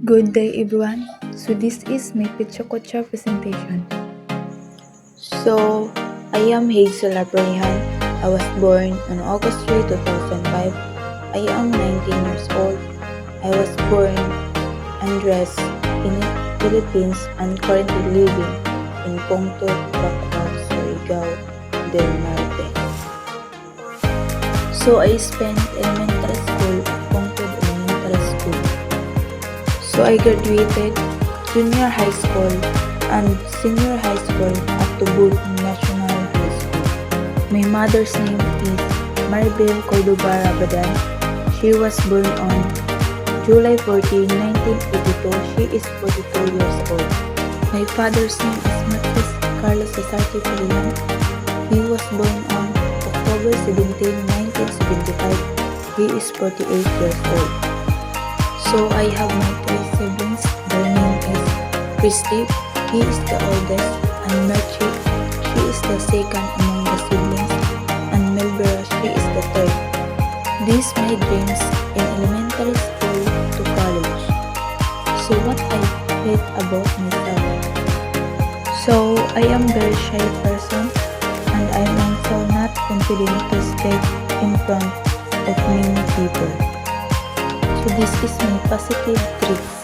Good day everyone. So this is my Picha Kocha presentation. So, I am Hazel Abraham. I was born on August 3, 2005. I am 19 years old. I was born and raised in the Philippines and currently living in Ponto, Bacau, Surigao del Norte. So, I spent elementary school at Ponto Elementary School. So, I graduated junior high school and senior high school at Tubod National High School. My mother's name is Maribel Cordoba Rabadan. She was born on July 14, 1982. She is 42 years old. My father's name is Marquis Carlos Cesarte Pilihan. He was born on October 17, 1975. He is 48 years old. So I have my three siblings. Their name is Christy. He is the oldest, and Merchie, she is the second among the siblings, and Melbera, she is the third. These my dreams in elementary school to college. So what I hate about myself. So I am very shy person, and I am also not confident to speak in front of many people. So this is my positive traits.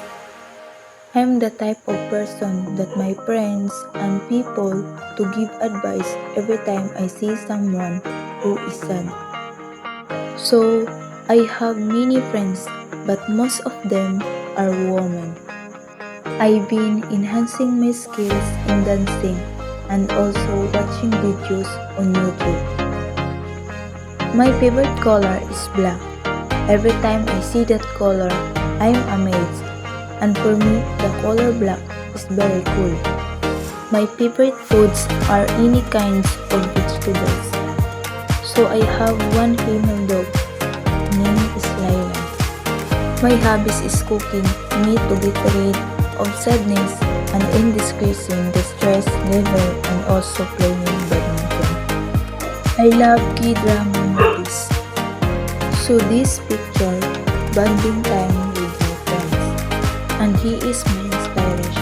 I am the type of person that my friends and people to give advice every time I see someone who is sad. So I have many friends, but most of them are women. I've been enhancing my skills in dancing and also watching videos on YouTube. My favorite color is black. Every time I see that color, I am amazed. And for me, the color black is very cool. My favorite foods are any kinds of vegetables. So I have one female dog. Name is Layla. My hobbies is cooking me to get rid of sadness and in decreasing the stress level and also playing badminton. I love K-drama movies. So this picture, bonding time with my friends, and he is my inspiration.